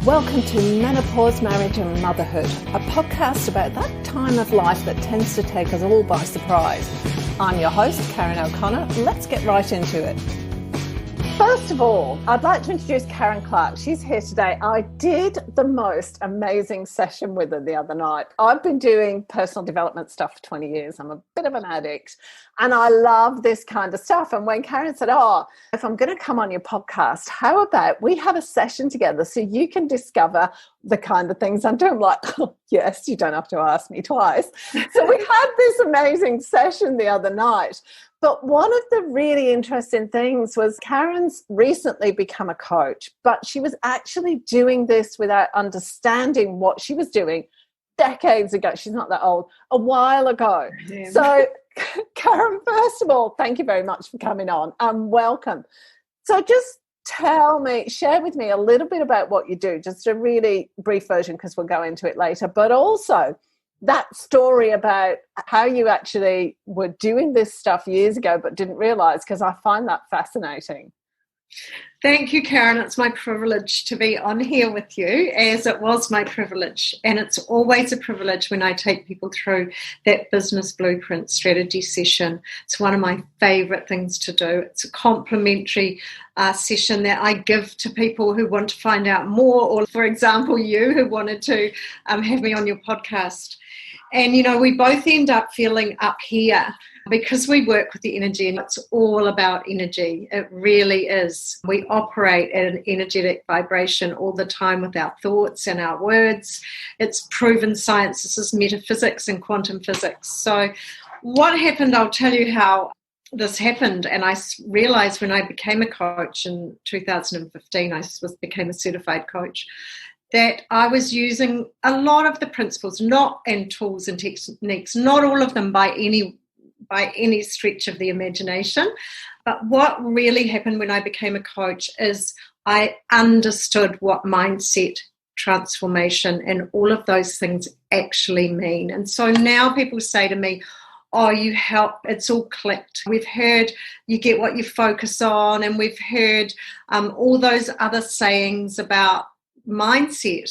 Welcome to Menopause, Marriage and Motherhood, a podcast about that time of life that tends to take us all by surprise. I'm your host, Karen O'Connor. Let's get right into it. First of all, I'd like to introduce Karen Clark. She's here today. I did the most amazing session with her the other night. I've been doing personal development stuff for 20 years. I'm a bit of an addict and I love this kind of stuff. And when Karen said, if I'm going to come on your podcast, how about we have a session together so you can discover the kind of things I'm doing? I'm like, yes, you don't have to ask me twice. So we had this amazing session the other night. But one of the really interesting things was Karen's recently become a coach, but she was actually doing this without understanding what she was doing decades ago. She's not that old, a while ago. Damn. So Karen, first of all, thank you very much for coming on and welcome. So just share with me a little bit about what you do, just a really brief version because we'll go into it later, but also that story about how you actually were doing this stuff years ago but didn't realise, because I find that fascinating. Thank you, Karen. It's my privilege to be on here with you, as it was my privilege. And it's always a privilege when I take people through that business blueprint strategy session. It's one of my favourite things to do. It's a complimentary session that I give to people who want to find out more, or, for example, you who wanted to have me on your podcast. And, you know, we both end up feeling up here because we work with the energy, and it's all about energy. It really is. We operate at an energetic vibration all the time with our thoughts and our words. It's proven science. This is metaphysics and quantum physics. So what happened, I'll tell you how this happened. And I realized when I became a coach in 2015, I became a certified coach, that I was using a lot of the principles, and tools and techniques, not all of them by any stretch of the imagination. But what really happened when I became a coach is I understood what mindset transformation and all of those things actually mean. And so now people say to me, you help, it's all clicked. We've heard you get what you focus on, and we've heard all those other sayings about mindset,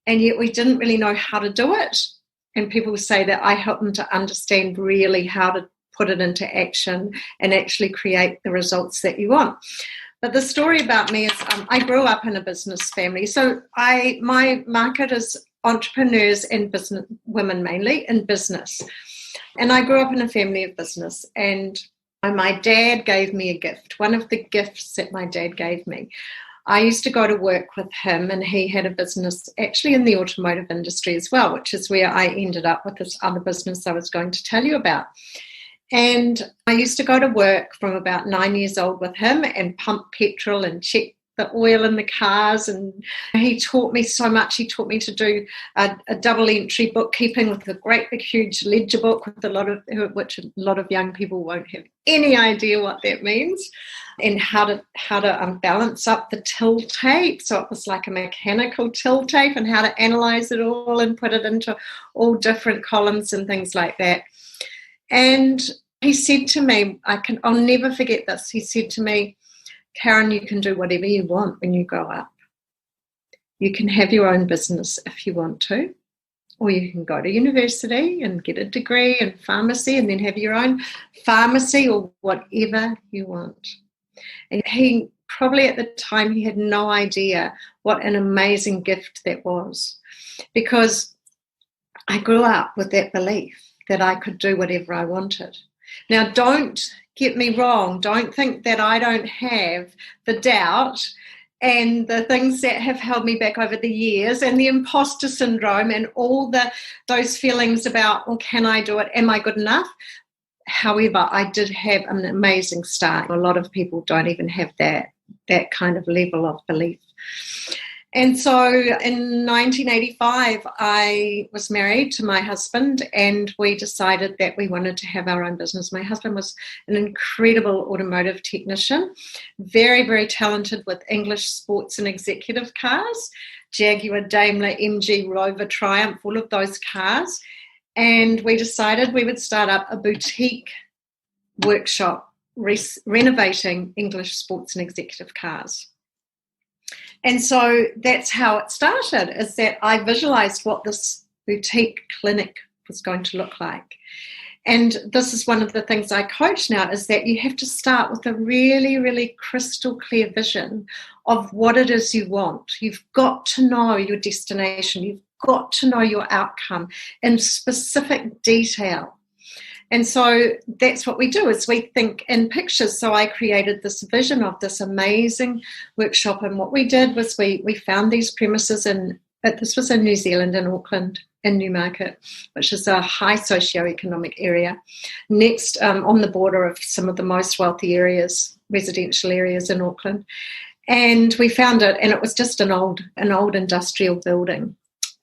and yet we didn't really know how to do it. And people say that I help them to understand really how to put it into action and actually create the results that you want. But the story about me is I grew up in a business family. So my market is entrepreneurs and business women, mainly in business. And I grew up in a family of business, and my dad gave me a gift. One of the gifts that my dad gave me, I used to go to work with him, and he had a business actually in the automotive industry as well, which is where I ended up with this other business I was going to tell you about. And I used to go to work from about 9 years old with him and pump petrol and check the oil in the cars. And he taught me so much. He taught me to do a double entry bookkeeping with a great big huge ledger book with which a lot of young people won't have any idea what that means, and how to balance up the till tape. So it was like a mechanical till tape, and how to analyze it all and put it into all different columns and things like that. And he said to me, I'll never forget this. He said to me, Karen, you can do whatever you want when you grow up. You can have your own business if you want to, or you can go to university and get a degree in pharmacy and then have your own pharmacy, or whatever you want. And he probably at the time, he had no idea what an amazing gift that was, because I grew up with that belief that I could do whatever I wanted. Now, don't get me wrong. Don't think that I don't have the doubt and the things that have held me back over the years, and the imposter syndrome, and all those feelings about, can I do it? Am I good enough? However, I did have an amazing start. A lot of people don't even have that kind of level of belief. And so in 1985, I was married to my husband, and we decided that we wanted to have our own business. My husband was an incredible automotive technician, very, very talented with English sports and executive cars, Jaguar, Daimler, MG, Rover, Triumph, all of those cars. And we decided we would start up a boutique workshop renovating English sports and executive cars. And so that's how it started, is that I visualized what this boutique clinic was going to look like. And this is one of the things I coach now, is that you have to start with a really, really crystal clear vision of what it is you want. You've got to know your destination. You've got to know your outcome in specific detail. And so that's what we do, is we think in pictures. So I created this vision of this amazing workshop. And what we did was we found these premises this was in New Zealand, in Auckland, in Newmarket, which is a high socioeconomic area, next on the border of some of the most wealthy areas, residential areas in Auckland. And we found it, and it was just an old industrial building.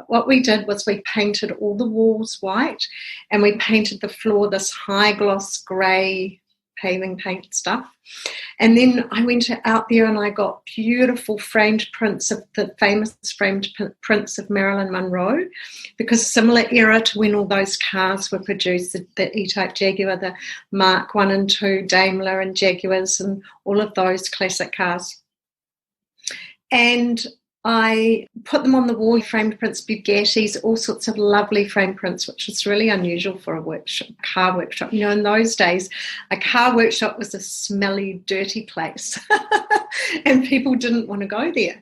What we did was we painted all the walls white, and we painted the floor this high gloss grey paving paint stuff. And then I went out there and I got beautiful framed prints of the famous framed prints of Marilyn Monroe, because similar era to when all those cars were produced, the E-Type Jaguar, the Mark 1 and 2 Daimler and Jaguars, and all of those classic cars. And I put them on the wall, framed prints, Bugattis, all sorts of lovely framed prints, which was really unusual for a car workshop. You know, in those days, a car workshop was a smelly, dirty place, and people didn't want to go there.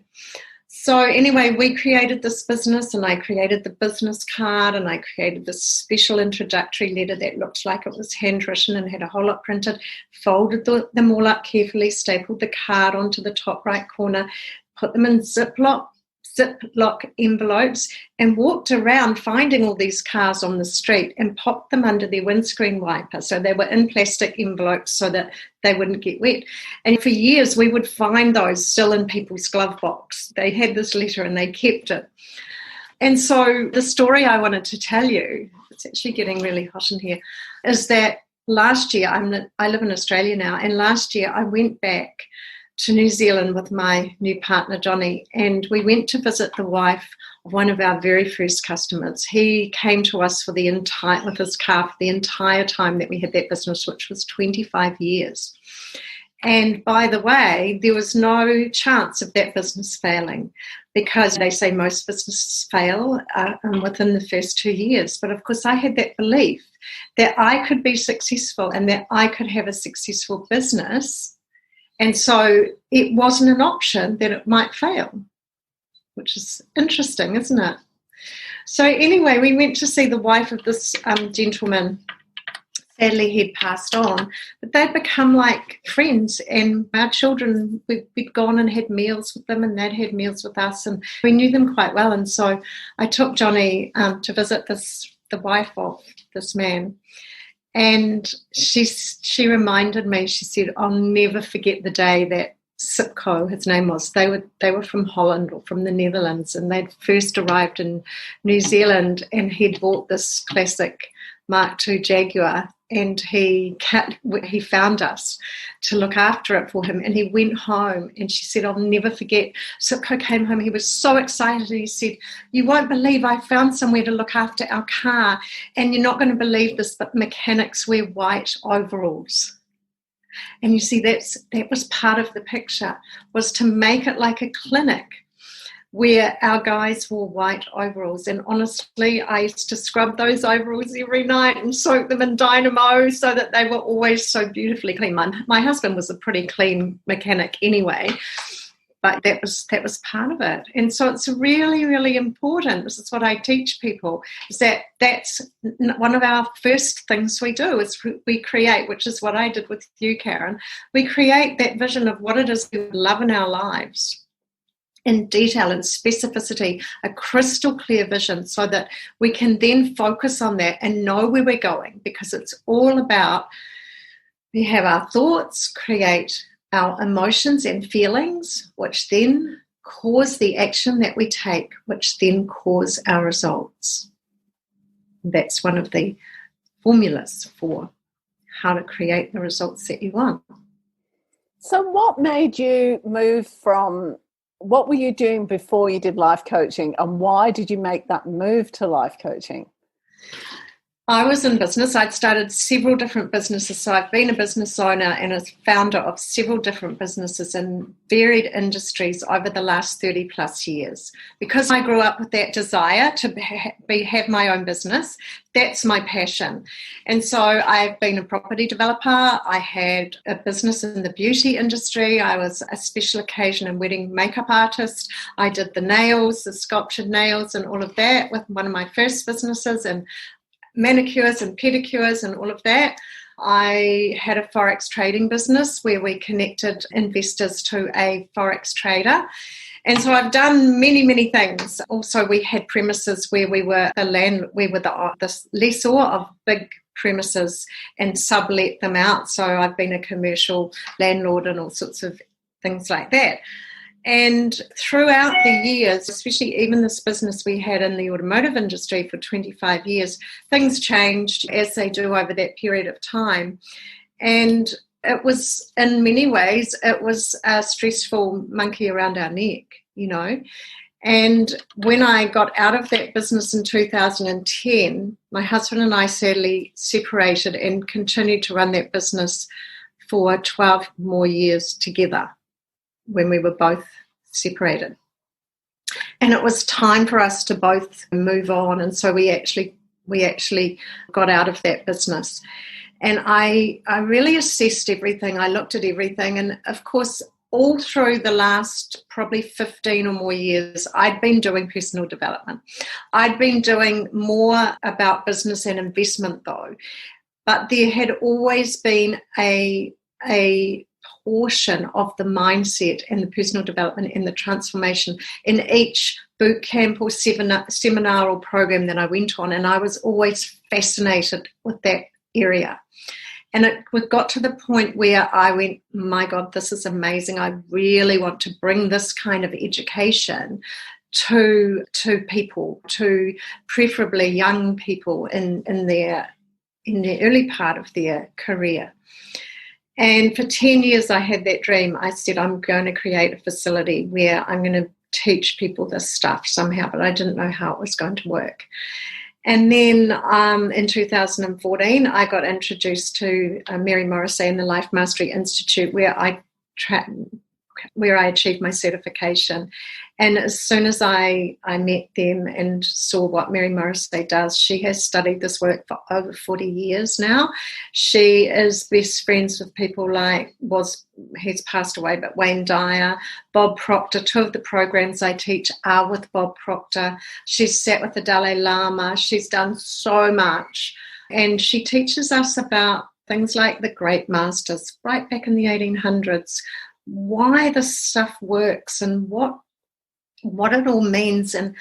So anyway, we created this business, and I created the business card, and I created this special introductory letter that looked like it was handwritten and had a whole lot printed, folded them all up carefully, stapled the card onto the top right corner, put them in Ziploc envelopes, and walked around finding all these cars on the street and popped them under their windscreen wiper. So they were in plastic envelopes so that they wouldn't get wet. And for years, we would find those still in people's glove box. They had this letter and they kept it. And so the story I wanted to tell you, it's actually getting really hot in here, is that last year, I live in Australia now, and last year I went back to New Zealand with my new partner, Johnny, and we went to visit the wife of one of our very first customers. He came to us with his car for the entire time that we had that business, which was 25 years. And by the way, there was no chance of that business failing, because they say most businesses fail within the first 2 years. But of course, I had that belief that I could be successful and that I could have a successful business. And so it wasn't an option that it might fail, which is interesting, isn't it? So anyway, we went to see the wife of this gentleman. Sadly, he'd passed on, but they'd become like friends, and our children, we'd gone and had meals with them, and they'd had meals with us, and we knew them quite well. And so I took Johnny to visit the wife of this man. And she reminded me, she said, I'll never forget the day that Sipco, his name was, they were from Holland or from the Netherlands, and they'd first arrived in New Zealand, and he'd bought this classic Mark II Jaguar, and he found us to look after it for him, and he went home, and she said, I'll never forget, Sipco came home, he was so excited, he said, you won't believe I found somewhere to look after our car, and you're not going to believe this, but mechanics wear white overalls. And you see, that was part of the picture, was to make it like a clinic where our guys wore white overalls. And honestly, I used to scrub those overalls every night and soak them in dynamo so that they were always so beautifully clean. My husband was a pretty clean mechanic anyway, but that was part of it. And so it's really, really important. This is what I teach people, is that's one of our first things we do, is we create, which is what I did with you, Karen. We create that vision of what it is we love in our lives, in detail and specificity, a crystal clear vision, so that we can then focus on that and know where we're going, because it's all about, we have our thoughts, create our emotions and feelings, which then cause the action that we take, which then cause our results. That's one of the formulas for how to create the results that you want. So what made you move from, what were you doing before you did life coaching, and why did you make that move to life coaching? I was in business. I'd started several different businesses. So I've been a business owner and a founder of several different businesses in varied industries over the last 30 plus years. Because I grew up with that desire to have my own business, that's my passion. And so I've been a property developer. I had a business in the beauty industry. I was a special occasion and wedding makeup artist. I did the nails, the sculptured nails and all of that with one of my first businesses, and manicures and pedicures and all of that. I had a Forex trading business where we connected investors to a Forex trader. And so I've done many, many things. Also, we had premises where we were the lessor of big premises and sublet them out. So I've been a commercial landlord and all sorts of things like that. And throughout the years, especially even this business we had in the automotive industry for 25 years, things changed as they do over that period of time. And it was, in many ways, it was a stressful monkey around our neck, you know. And when I got out of that business in 2010, my husband and I sadly separated and continued to run that business for 12 more years together when we were both separated. And it was time for us to both move on. And so we actually got out of that business. And I really assessed everything. I looked at everything. And of course, all through the last probably 15 or more years, I'd been doing personal development. I'd been doing more about business and investment though. But there had always been a portion of the mindset and the personal development and the transformation in each boot camp or seminar or program that I went on. And I was always fascinated with that area. And it got to the point where I went, my God, this is amazing. I really want to bring this kind of education to people, to preferably young people in their early part of their career. And for 10 years, I had that dream. I said, I'm going to create a facility where I'm going to teach people this stuff somehow, but I didn't know how it was going to work. And then in 2014, I got introduced to Mary Morrissey and the Life Mastery Institute, where I achieved my certification. And as soon as I met them and saw what Mary Morrissey does, she has studied this work for over 40 years now. She is best friends with people like, he's passed away, but Wayne Dyer, Bob Proctor. Two of the programs I teach are with Bob Proctor. She's sat with the Dalai Lama. She's done so much. And she teaches us about things like the great masters right back in the 1800s, why this stuff works and what it all means, and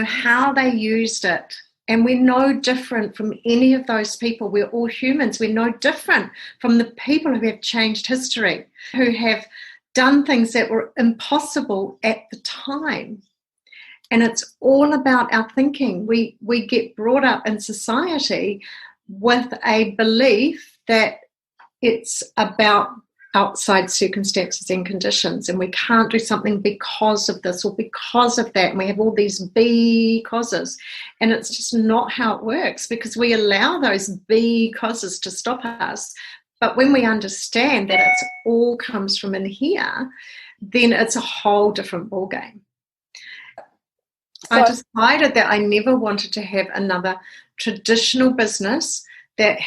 how they used it. And we're no different from any of those people. We're all humans. We're no different from the people who have changed history, who have done things that were impossible at the time. And it's all about our thinking. We get brought up in society with a belief that it's about outside circumstances and conditions, and we can't do something because of this or because of that, and we have all these causes, and it's just not how it works, because we allow those causes to stop us. But when we understand that it all comes from in here, then it's a whole different ballgame. So I decided that I never wanted to have another traditional business that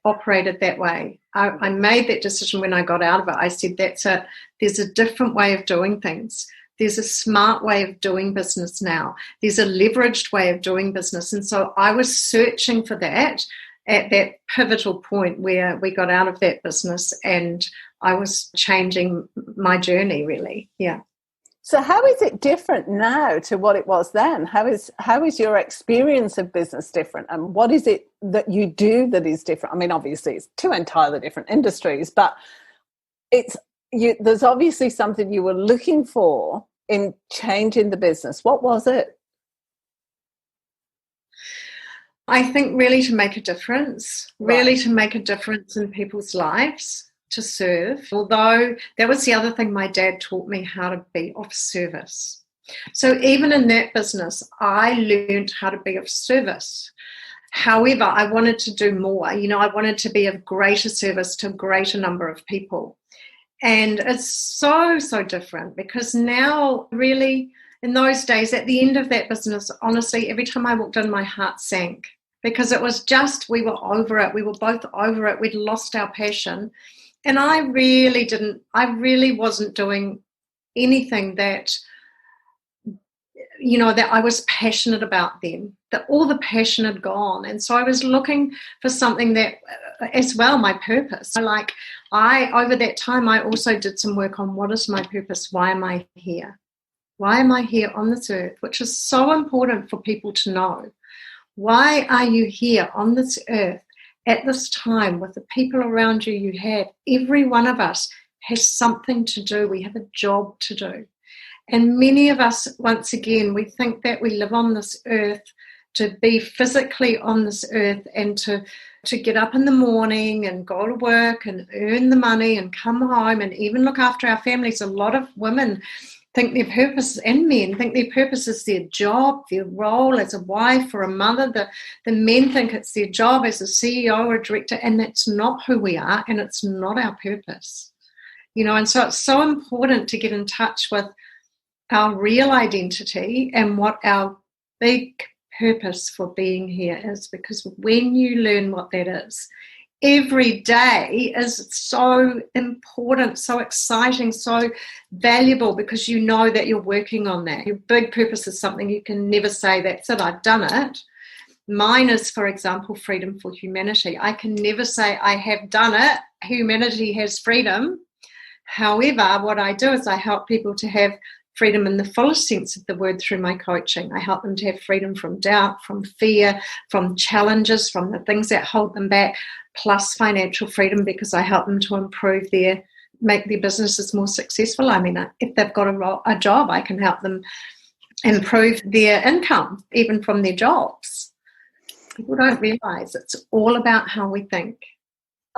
operated that way. I made that decision when I got out of it. I said, that's it. There's a different way of doing things. There's a smart way of doing business now. There's a leveraged way of doing business. And so I was searching for that at that pivotal point where we got out of that business, and I was changing my journey, really. Yeah. So how is it different now to what it was then? How is your experience of business different? And what is it that you do that is different? I mean, obviously it's two entirely different industries, but there's obviously something you were looking for in changing the business. What was it? I think really to make a difference, to make a difference in people's lives. To serve, although that was the other thing my dad taught me, how to be of service. So even in that business, I learned how to be of service, However, I wanted to do more. I wanted to be of greater service to a greater number of people. And it's so, so different, because now, really, in those days, at the end of that business, honestly, every time I walked in, my heart sank, because it was just, we were over it. We were both over it. We'd lost our passion. And I really wasn't doing anything that I was passionate about then, that all the passion had gone. And so I was looking for something that, as well, my purpose. Over that time, I also did some work on what is my purpose? Why am I here? Why am I here on this earth? Which is so important for people to know. Why are you here on this earth at this time with the people around you you have? Every one of us has something to do. We have a job to do. And many of us, once again, we think that we live on this earth to be physically on this earth and to get up in the morning and go to work and earn the money and come home and even look after our families. A lot of women think their purpose, and men think their purpose is their job, their role as a wife or a mother. The men think it's their job as a CEO or a director, and that's not who we are, and it's not our purpose. And so it's so important to get in touch with our real identity and what our big purpose for being here is, because when you learn what that is, every day is so important, so exciting, so valuable, because you know that you're working on that. Your big purpose is something you can never say, that's it, I've done it. Mine is, for example, freedom for humanity. I can never say I have done it. Humanity has freedom. However, what I do is I help people to have freedom in the fullest sense of the word through my coaching. I help them to have freedom from doubt, from fear, from challenges, from the things that hold them back, plus financial freedom, because I help them to make their businesses more successful. I mean, if they've got a job, I can help them improve their income, even from their jobs. People don't realise it's all about how we think.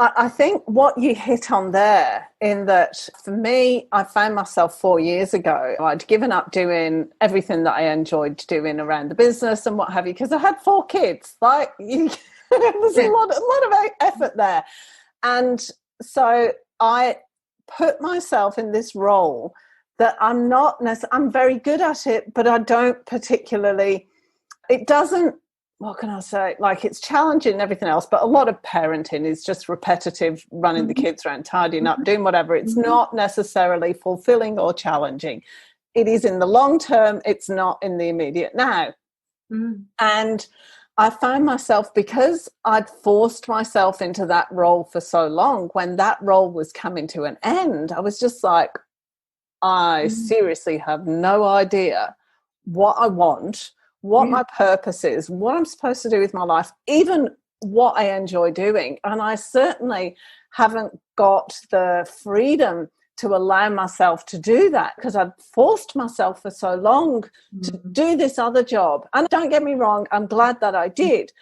I think what you hit on there, in that for me, I found myself 4 years ago, I'd given up doing everything that I enjoyed doing around the business and what have you, because I had 4 kids. There's a lot of effort there. And so I put myself in this role that I'm very good at it, but I don't particularly, it doesn't, what can I say? It's challenging and everything else, but a lot of parenting is just repetitive, running the kids around, tidying up, doing whatever. It's not necessarily fulfilling or challenging. It is in the long term. It's not in the immediate now. And I found myself, because I'd forced myself into that role for so long, when that role was coming to an end, I was just like, I seriously have no idea what I want, what my purpose is, what I'm supposed to do with my life, even what I enjoy doing. And I certainly haven't got the freedom to allow myself to do that, because I'd forced myself for so long to do this other job. And don't get me wrong, I'm glad that I did.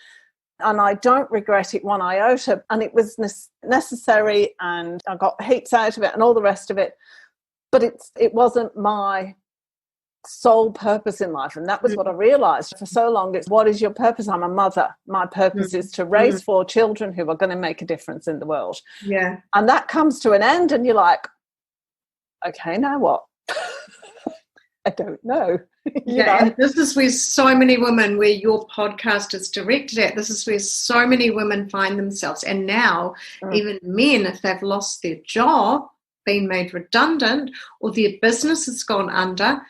And I don't regret it one iota. And it was necessary, and I got heaps out of it and all the rest of it. But it wasn't my sole purpose in life. And that was what I realized for so long. It's, what is your purpose? I'm a mother. My purpose is to raise 4 children who are going to make a difference in the world. Yeah. And that comes to an end, and you're like, okay, now what? I don't know. you know? And this is where so many women, where your podcast is directed at, this is where so many women find themselves. And now even men, if they've lost their job, been made redundant, or their business has gone under,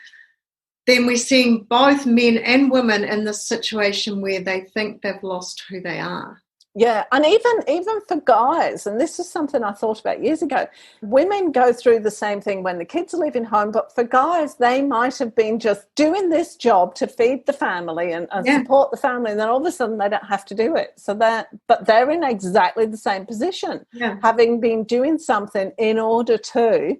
then we're seeing both men and women in this situation where they think they've lost who they are. Yeah, and even for guys, and this is something I thought about years ago, women go through the same thing when the kids are leaving home, but for guys, they might have been just doing this job to feed the family and support the family, and then all of a sudden they don't have to do it. But they're in exactly the same position, having been doing something in order to,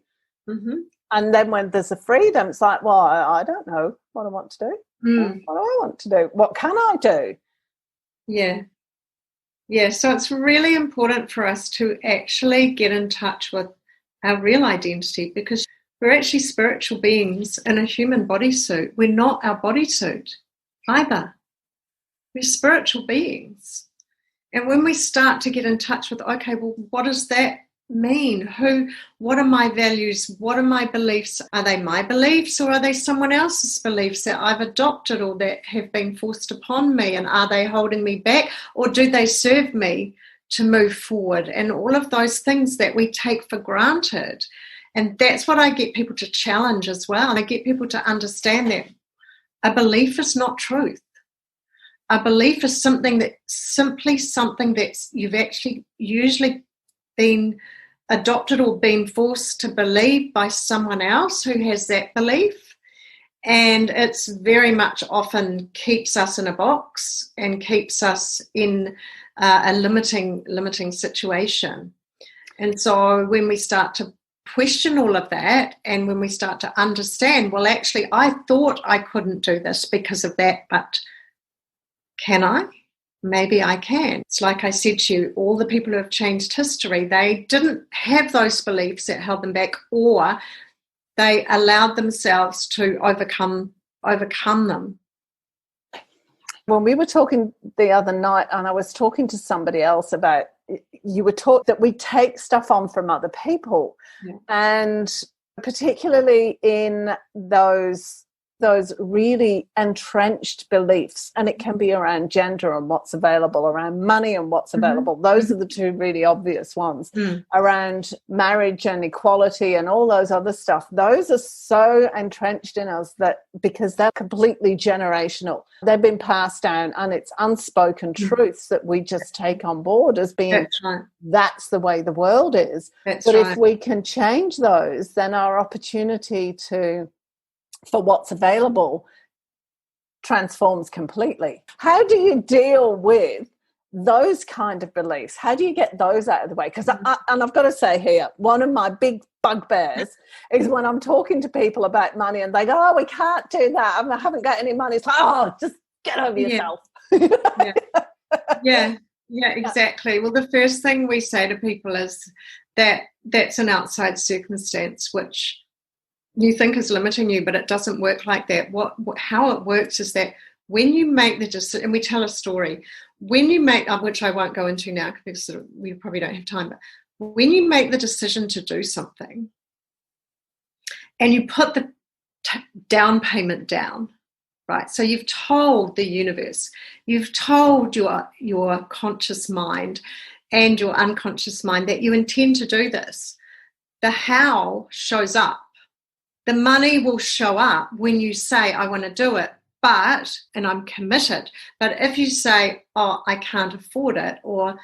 and then when there's a freedom, it's like, well, I don't know what I want to do. What do I want to do? What can I do? Yeah, so it's really important for us to actually get in touch with our real identity, because we're actually spiritual beings in a human bodysuit. We're not our bodysuit either. We're spiritual beings. And when we start to get in touch with, okay, well, what does that mean? What are my values? What are my beliefs? Are they my beliefs, or are they someone else's beliefs that I've adopted or that have been forced upon me? And are they holding me back, or do they serve me to move forward? And all of those things that we take for granted. And that's what I get people to challenge as well. And I get people to understand that a belief is not truth. A belief is something that's you've actually usually been adopted or been forced to believe by someone else who has that belief. And it's very much often keeps us in a box and keeps us in a limiting situation. And so when we start to question all of that, and when we start to understand, well, actually, I thought I couldn't do this because of that, but can I? Maybe I can. It's like I said to you, all the people who have changed history, they didn't have those beliefs that held them back, or they allowed themselves to overcome them. When we were talking the other night, and I was talking to somebody else about, you were taught that we take stuff on from other people, and particularly in those really entrenched beliefs, and it can be around gender and what's available, around money and what's available. Those are the two really obvious ones. Around marriage and equality and all those other stuff, those are so entrenched in us that because they're completely generational, they've been passed down, and it's unspoken truths that we just take on board as being that's the way the world is. If we can change those, then our opportunity for what's available transforms completely. How do you deal with those kind of beliefs? How do you get those out of the way? Because I've got to say here, one of my big bugbears is when I'm talking to people about money and they go, oh, we can't do that, I haven't got any money. It's like, oh, just get over yourself. Yeah, exactly. Well, the first thing we say to people is that that's an outside circumstance which you think is limiting you, but it doesn't work like that. How it works is that when you make the decision, and we tell a story, when you make, which I won't go into now because we probably don't have time, but when you make the decision to do something and you put the down payment down, right? So you've told the universe, you've told your conscious mind and your unconscious mind that you intend to do this. The how shows up. The money will show up when you say, I want to do it, and I'm committed. But if you say, oh, I can't afford it, or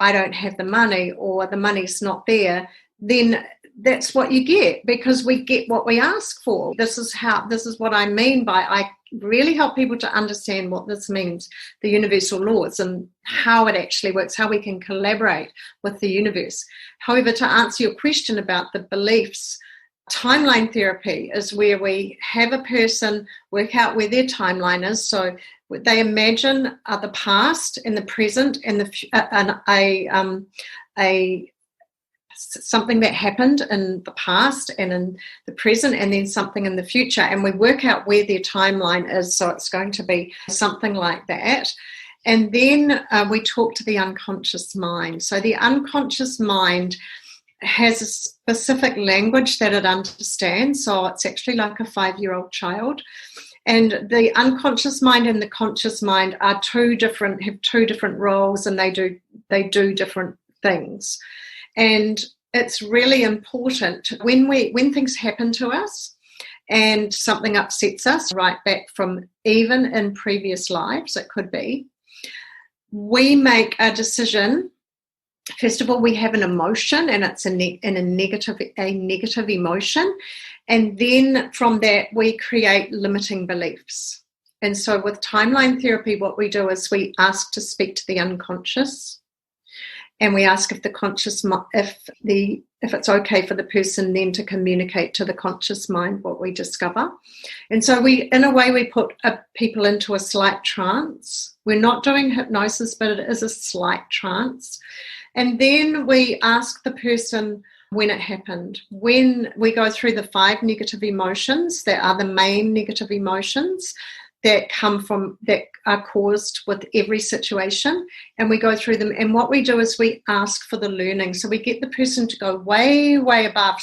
I don't have the money, or the money's not there, then that's what you get, because we get what we ask for. This is what I mean by, I really help people to understand what this means, the universal laws and how it actually works, how we can collaborate with the universe. However, to answer your question about the beliefs, timeline therapy is where we have a person work out where their timeline is. So they imagine the past and the present and something that happened in the past and in the present, and then something in the future, and we work out where their timeline is. So it's going to be something like that. And then we talk to the unconscious mind. So the unconscious mind has a specific language that it understands. So it's actually like a 5-year-old child. And the unconscious mind and the conscious mind are have two different roles, and they do different things. And it's really important when things happen to us and something upsets us, right back from even in previous lives, it could be, we make a decision. First of all, we have an emotion, and it's a negative emotion. And then from that, we create limiting beliefs. And so with timeline therapy, what we do is we ask to speak to the unconscious, and we ask if it's okay for the person then to communicate to the conscious mind what we discover. And so we put people into a slight trance. We're not doing hypnosis, but it is a slight trance. And then we ask the person when it happened. When we go through the 5 negative emotions that are the main negative emotions, that are caused with every situation, and we go through them. And what we do is we ask for the learning. So we get the person to go way, way above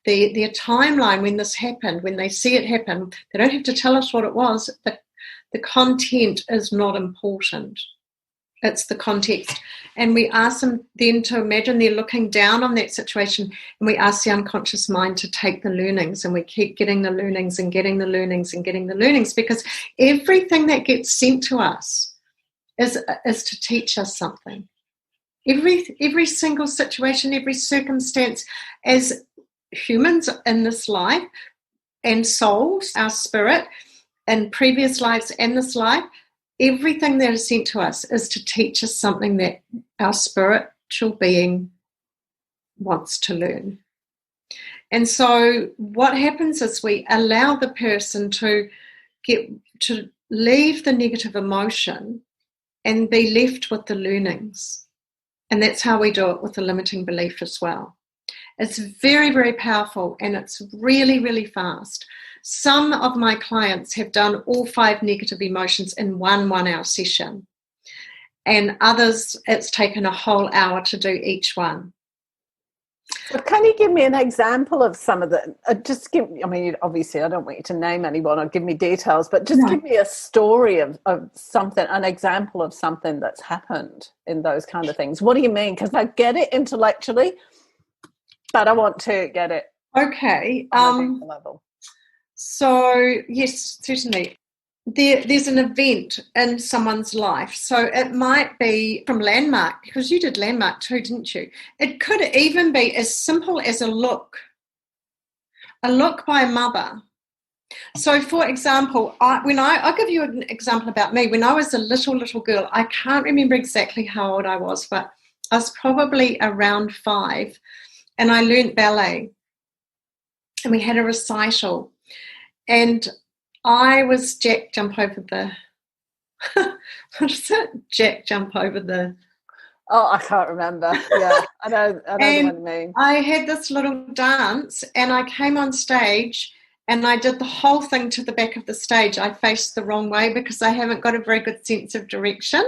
their timeline when this happened, when they see it happen. They don't have to tell us what it was. The content is not important. It's the context. And we ask them then to imagine they're looking down on that situation, and we ask the unconscious mind to take the learnings, and we keep getting the learnings and getting the learnings and getting the learnings, because everything that gets sent to us is to teach us something. Every single situation, every circumstance, as humans in this life, and souls, our spirit, in previous lives and this life, everything that is sent to us is to teach us something that our spiritual being wants to learn. And so what happens is we allow the person to leave the negative emotion and be left with the learnings. And that's how we do it with the limiting belief as well. It's very, very powerful, and it's really, really fast. Some of my clients have done all 5 negative emotions in one 1-hour session, and others it's taken a whole hour to do each one. So can you give me an example of some of the, obviously I don't want you to name anyone or give me details, but just give me a story of something, an example of something that's happened in those kind of things. What do you mean? Because I get it intellectually, but I want to get it on a deeper level. So, yes, certainly. There's an event in someone's life. So it might be from Landmark, because you did Landmark too, didn't you? It could even be as simple as a look by a mother. So, for example, I'll give you an example about me. When I was a little girl, I can't remember exactly how old I was, but I was probably around 5, and I learnt ballet, and we had a recital. And I was Jack jump over the what is it? Jack jump over the I can't remember. Yeah, I know what you mean. I had this little dance, and I came on stage, and I did the whole thing to the back of the stage. I faced the wrong way because I haven't got a very good sense of direction.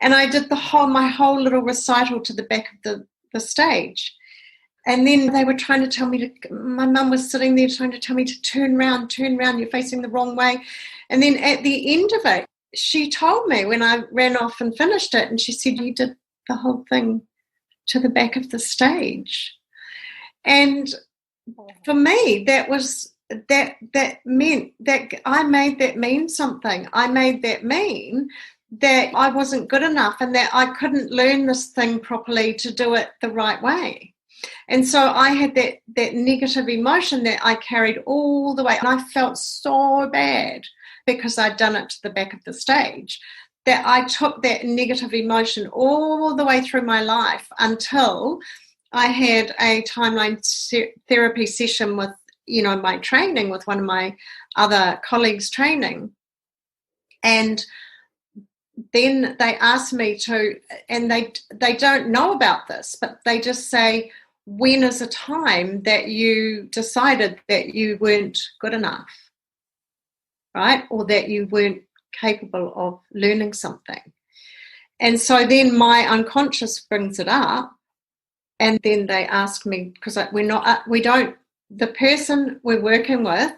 And I did my whole little recital to the back of the stage. And then they were trying to tell me my mum was sitting there trying to tell me to turn round, you're facing the wrong way. And then at the end of it, she told me when I ran off and finished it, and she said, you did the whole thing to the back of the stage. And for me, that meant that I made that mean something. I made that mean that I wasn't good enough, and that I couldn't learn this thing properly to do it the right way. And so I had that negative emotion that I carried all the way, and I felt so bad because I'd done it to the back of the stage, that I took that negative emotion all the way through my life until I had a timeline therapy session with, my training, with one of my other colleagues training. And then they asked me to, and they don't know about this, but they just say, when is a time that you decided that you weren't good enough, right? Or that you weren't capable of learning something. And so then my unconscious brings it up, and then they ask me, because the person we're working with,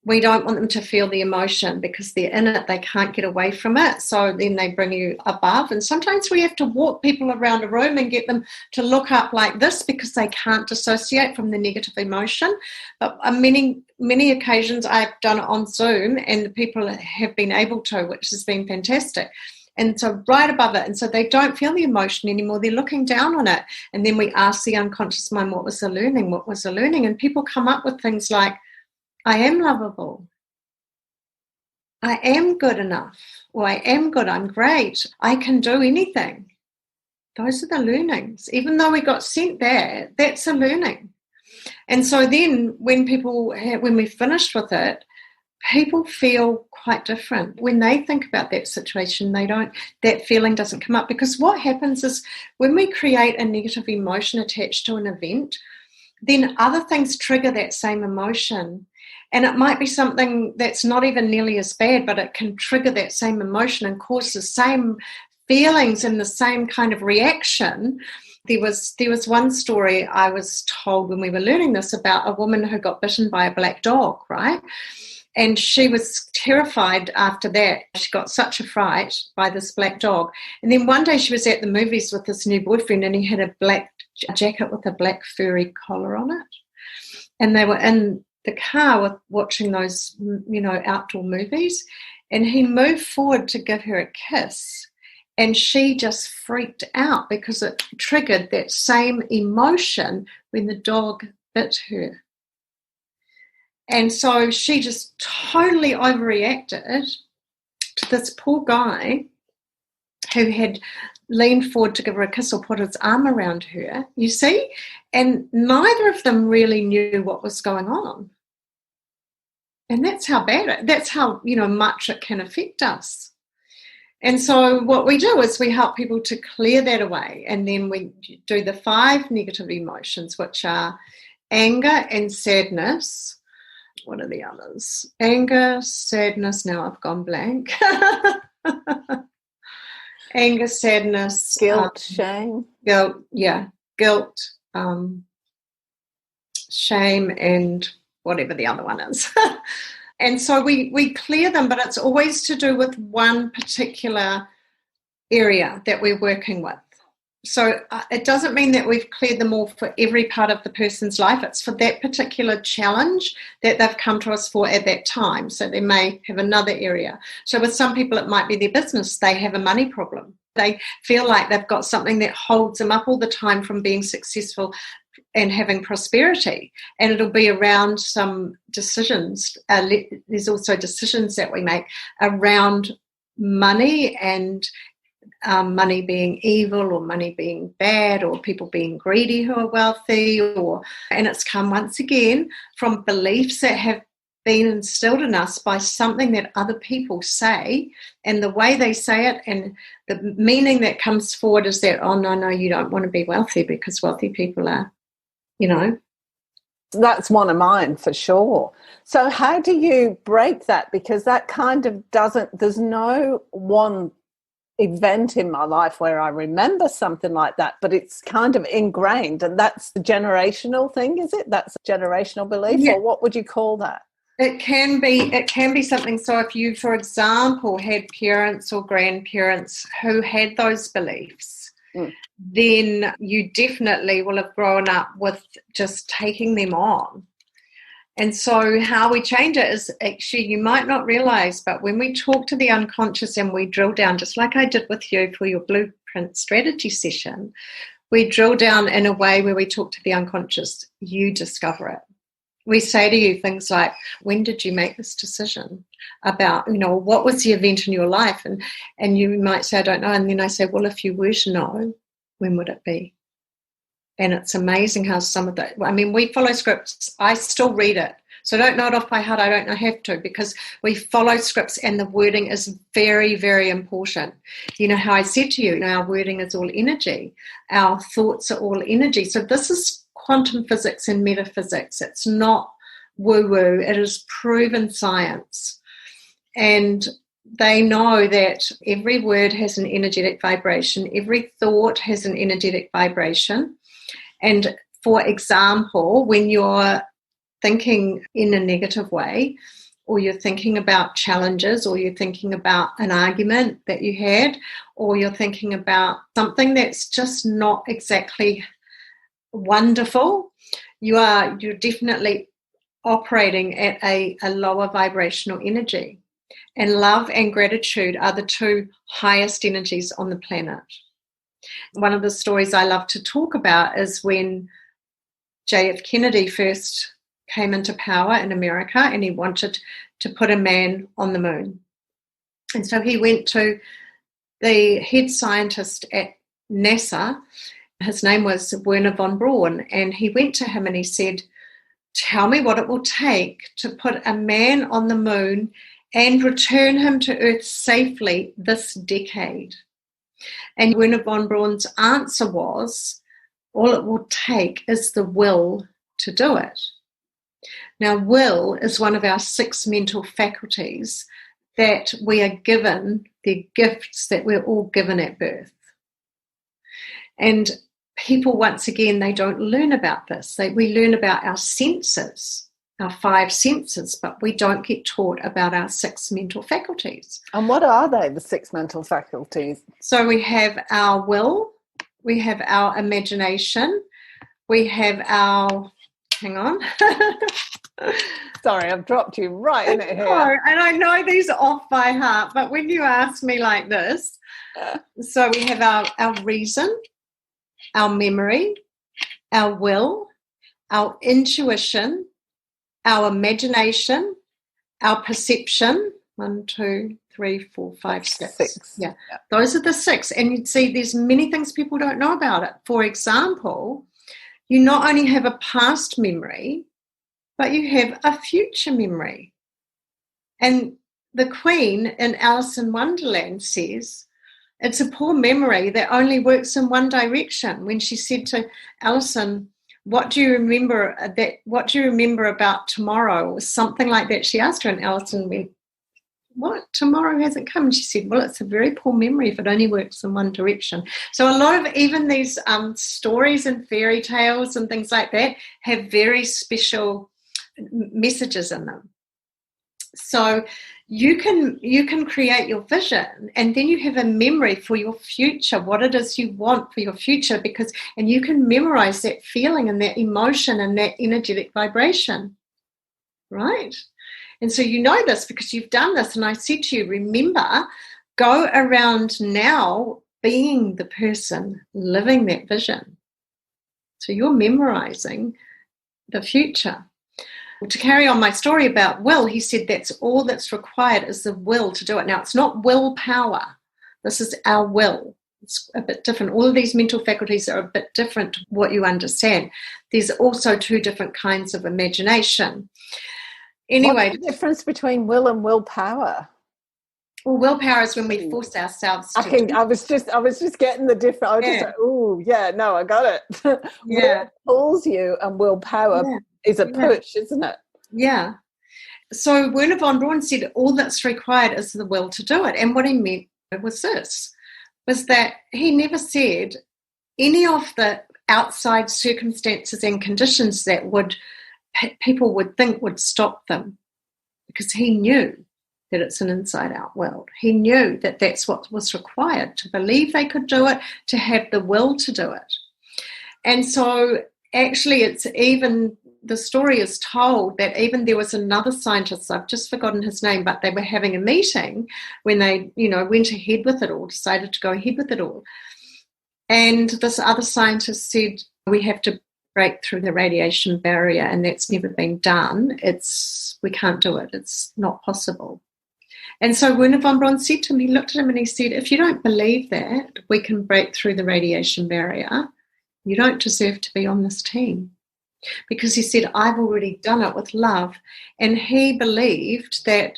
we don't want them to feel the emotion because they're in it, they can't get away from it. So then they bring you above. And sometimes we have to walk people around a room and get them to look up like this because they can't dissociate from the negative emotion. But on many occasions I've done it on Zoom, and the people have been able to, which has been fantastic. And so right above it, and so they don't feel the emotion anymore, they're looking down on it. And then we ask the unconscious mind, what was the learning? And people come up with things like, I am lovable, I am good enough, or I am good, I'm great, I can do anything. Those are the learnings. Even though we got sent there, that's a learning. And so then when we finished with it, people feel quite different. When they think about that situation, that feeling doesn't come up, because what happens is when we create a negative emotion attached to an event, then other things trigger that same emotion. And it might be something that's not even nearly as bad, but it can trigger that same emotion and cause the same feelings and the same kind of reaction. There was one story I was told when we were learning this about a woman who got bitten by a black dog, right? And she was terrified after that. She got such a fright by this black dog. And then one day she was at the movies with this new boyfriend, and he had a black jacket with a black furry collar on it. And they were in the car watching those, outdoor movies. And he moved forward to give her a kiss. And she just freaked out because it triggered that same emotion when the dog bit her. And so she just totally overreacted to this poor guy who had leaned forward to give her a kiss or put his arm around her, you see? And neither of them really knew what was going on. And that's how much it can affect us. And so what we do is we help people to clear that away. And then we do the 5 negative emotions, which are anger and sadness. What are the others? Anger, sadness. Now I've gone blank. Anger, sadness. Guilt, shame. Guilt, yeah. Guilt, shame, and whatever the other one is. And so we clear them, but it's always to do with one particular area that we're working with. So it doesn't mean that we've cleared them all for every part of the person's life. It's for that particular challenge that they've come to us for at that time. So they may have another area. So with some people, it might be their business. They have a money problem. They feel like they've got something that holds them up all the time from being successful and having prosperity. And it'll be around some decisions. There's also decisions that we make around money and money being evil or money being bad or people being greedy who are wealthy, and it's come once again from beliefs that have been instilled in us by something that other people say, and the way they say it and the meaning that comes forward is that, oh, no, you don't want to be wealthy because wealthy people are, That's one of mine for sure. So how do you break that? Because that kind of there's no one event in my life where I remember something like that, but it's kind of ingrained, and that's the generational thing, is it? That's a generational belief, yeah. Or what would you call that? It can be something. So if you, for example, had parents or grandparents who had those beliefs, then you definitely will have grown up with just taking them on. And so how we change it is actually, you might not realize, but when we talk to the unconscious and we drill down, just like I did with you for your blueprint strategy session, we drill down in a way where we talk to the unconscious, you discover it. We say to you things like, when did you make this decision about, what was the event in your life? And you might say, I don't know. And then I say, well, if you were to know, when would it be? And it's amazing how some of that, we follow scripts. I still read it. So don't know it off by heart. I don't have to, because we follow scripts and the wording is very, very important. You know how I said to you, our wording is all energy. Our thoughts are all energy. So this is quantum physics and metaphysics. It's not woo-woo. It is proven science. And they know that every word has an energetic vibration. Every thought has an energetic vibration. And for example, when you're thinking in a negative way, or you're thinking about challenges, or you're thinking about an argument that you had, or you're thinking about something that's just not exactly wonderful, you're definitely operating at a lower vibrational energy. And love and gratitude are the 2 highest energies on the planet. One of the stories I love to talk about is when J.F. Kennedy first came into power in America, and he wanted to put a man on the moon. And so he went to the head scientist at NASA. His name was Wernher von Braun, and he went to him and he said, tell me what it will take to put a man on the moon and return him to Earth safely this decade. And Wernher von Braun's answer was, all it will take is the will to do it. Now, will is one of our 6 mental faculties that we are given. They're gifts that we're all given at birth. And people, once again, they don't learn about this. We learn about our senses, our 5 senses, but we don't get taught about our 6 mental faculties. And what are they, the 6 mental faculties? So we have our will, we have our imagination, we have our, hang on. Sorry, I've dropped you right in it here. And I know these are off by heart, but when you ask me like this, so we have our reason, our memory, our will, our intuition, our imagination, our perception. 1, 2, 3, 4, 5, 6. 6. Yeah, those are the 6. And you'd see there's many things people don't know about it. For example, you not only have a past memory, but you have a future memory. And the Queen in Alice in Wonderland says, it's a poor memory that only works in one direction. When she said to Alison, what do you remember about tomorrow? Or something like that. She asked her, and Alison went, what? Tomorrow hasn't come. And she said, well, it's a very poor memory if it only works in one direction. So a lot of even these stories and fairy tales and things like that have very special messages in them. So you can create your vision, and then you have a memory for your future, what it is you want for your future, and you can memorize that feeling and that emotion and that energetic vibration, right? And so you know this because you've done this. And I said to you, remember, go around now being the person living that vision. So you're memorizing the future. To carry on my story about will, he said that's all that's required is the will to do it. Now, it's not willpower. This is our will. It's a bit different. All of these mental faculties are a bit different to what you understand. There's also 2 different kinds of imagination. Anyway, what's the difference between will and willpower? Well, willpower is when we force ourselves to. I was just getting the difference. I was just like, oh, yeah, no, I got it. Yeah. Will pulls you, and willpower is a push, isn't it? Yeah. So Werner von Braun said all that's required is the will to do it. And what he meant was that he never said any of the outside circumstances and conditions that people would think would stop them, because he knew that it's an inside-out world. He knew that that's what was required to believe they could do it, to have the will to do it. And so actually the story is told that even there was another scientist, I've just forgotten his name, but they were having a meeting when they, went ahead with it all, decided to go ahead with it all. And this other scientist said, we have to break through the radiation barrier, and that's never been done. We can't do it. It's not possible. And so Werner von Braun said to him, he looked at him and he said, if you don't believe that we can break through the radiation barrier, you don't deserve to be on this team. Because he said, I've already done it with love. And he believed that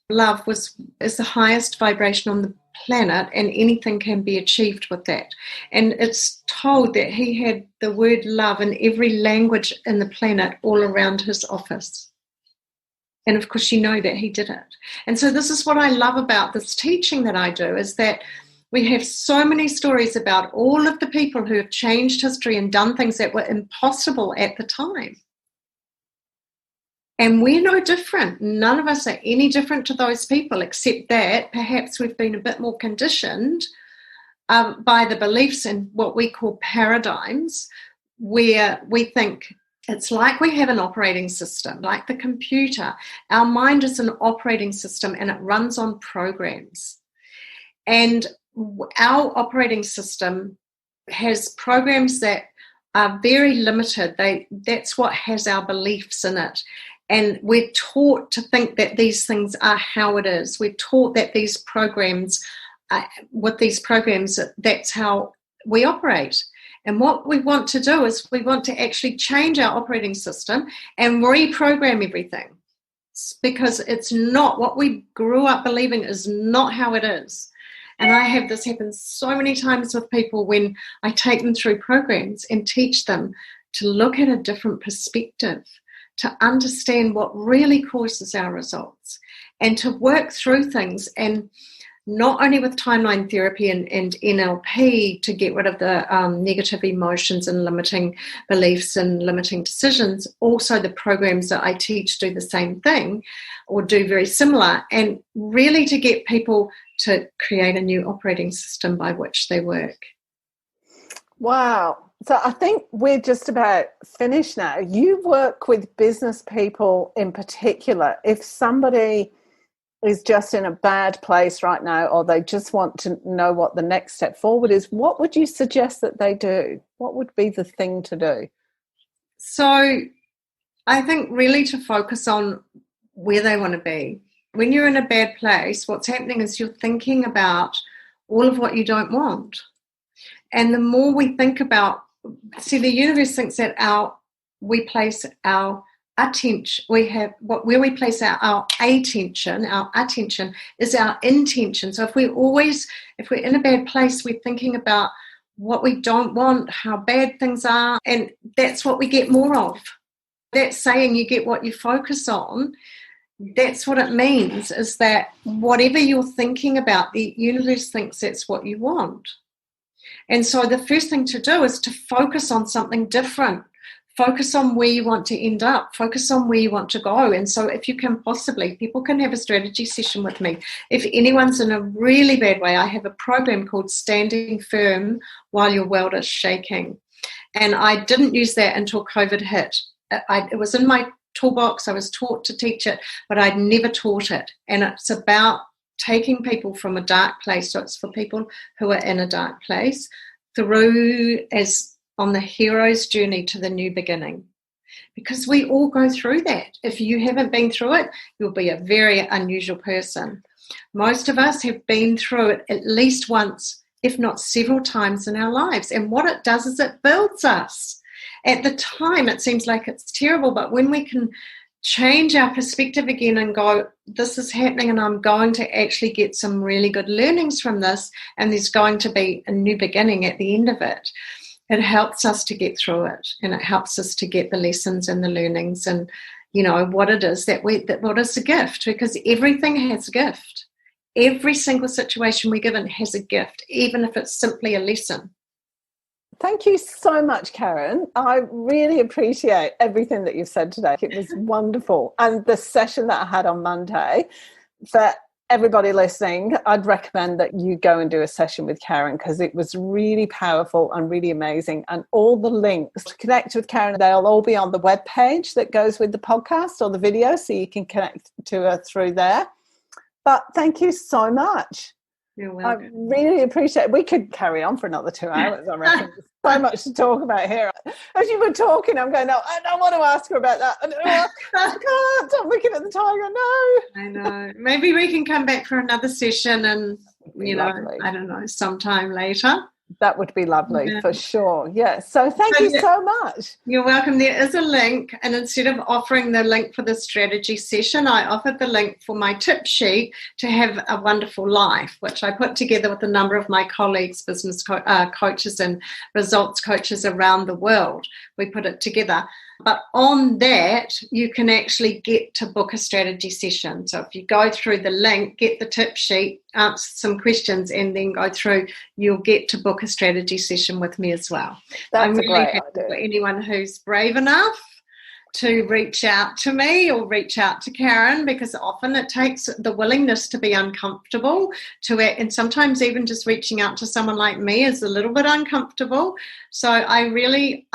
love is the highest vibration on the planet, and anything can be achieved with that. And it's told that he had the word love in every language in the planet all around his office. And of course, that he did it. And so this is what I love about this teaching that I do, is that we have so many stories about all of the people who have changed history and done things that were impossible at the time. And we're no different. None of us are any different to those people, except that perhaps we've been a bit more conditioned by the beliefs in what we call paradigms, where we think it's like we have an operating system, like the computer. Our mind is an operating system, and it runs on programs. And our operating system has programs that are very limited. That's what has our beliefs in it. And we're taught to think that these things are how it is. We're taught that these programs, that's how we operate. And what we want to do is we want to actually change our operating system and reprogram everything, because it's not what we grew up believing is not how it is. And I have this happen so many times with people when I take them through programs and teach them to look at a different perspective, to understand what really causes our results and to work through things, and not only with timeline therapy and NLP to get rid of the negative emotions and limiting beliefs and limiting decisions, also the programs that I teach do the same thing or do very similar, and really to get people to create a new operating system by which they work. Wow. So I think we're just about finished now. You work with business people in particular. If somebody is just in a bad place right now, or they just want to know what the next step forward is, what would you suggest that they do? What would be the thing to do? So I think really to focus on where they want to be. When you're in a bad place, what's happening is you're thinking about all of what you don't want. And the more we think about, see, the universe thinks that we place our attention, where we place our attention is our intention. So if we're in a bad place, we're thinking about what we don't want, how bad things are, and that's what we get more of. That's saying you get what you focus on. That's what it means, is that whatever you're thinking about, the universe thinks that's what you want. And so the first thing to do is to focus on something different. Focus on where you want to end up. Focus on where you want to go. And so if you can possibly, people can have a strategy session with me. If anyone's in a really bad way, I have a program called Standing Firm While Your World is Shaking. And I didn't use that until COVID hit. It was in my toolbox. I was taught to teach it, but I'd never taught it. And it's about taking people from a dark place. So it's for people who are in a dark place through as on the hero's journey to the new beginning. Because we all go through that. If you haven't been through it, you'll be a very unusual person. Most of us have been through it at least once, if not several times in our lives. And what it does is it builds us. At the time, it seems like it's terrible, but when we can change our perspective again and go, this is happening and I'm going to actually get some really good learnings from this, and there's going to be a new beginning at the end of it. It helps us to get through it, and it helps us to get the lessons and the learnings and, what it is what is a gift, because everything has a gift. Every single situation we're given has a gift, even if it's simply a lesson. Thank you so much, Karen. I really appreciate everything that you've said today. It was wonderful. And the session that I had on Monday, for everybody listening, I'd recommend that you go and do a session with Karen, because it was really powerful and really amazing. And all the links to connect with Karen, they'll all be on the webpage that goes with the podcast or the video, so you can connect to her through there. But thank you so much. You're welcome. I really appreciate it. We could carry on for another 2 hours, I reckon. There's so much to talk about here. As you were talking, I'm going, no, I don't want to ask her about that. I can't. I'm looking at the tiger. No. I know. Maybe we can come back for another session and, lovely. I don't know, sometime later. That would be lovely, for sure. Yes. So thank you so much. You're welcome. There is a link, and instead of offering the link for the strategy session, I offered the link for my tip sheet to have a wonderful life, which I put together with a number of my colleagues, business coaches and results coaches around the world. We put it together. But on that, you can actually get to book a strategy session. So if you go through the link, get the tip sheet, answer some questions, and then go through, you'll get to book a strategy session with me as well. That's I'm really happy idea. for anyone who's brave enough to reach out to me or reach out to Karen, because often it takes the willingness to be uncomfortable and sometimes even just reaching out to someone like me is a little bit uncomfortable. So I really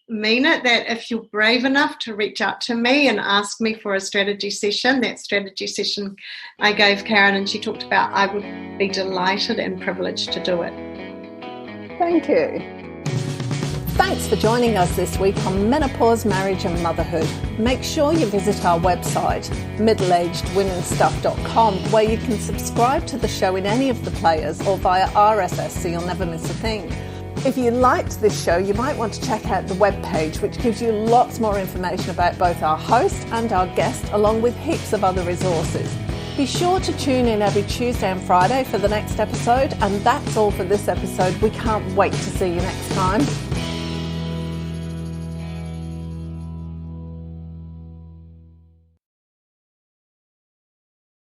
mean it, that if you're brave enough to reach out to me and ask me for a strategy session, that strategy session I gave Karen and she talked about, I would be delighted and privileged to do it. Thank you. Thanks for joining us this week on Menopause, Marriage and Motherhood. Make sure you visit our website, middleagedwomenstuff.com, where you can subscribe to the show in any of the players or via RSS, so you'll never miss a thing. If you liked this show, you might want to check out the webpage, which gives you lots more information about both our host and our guest, along with heaps of other resources. Be sure to tune in every Tuesday and Friday for the next episode. And that's all for this episode. We can't wait to see you next time.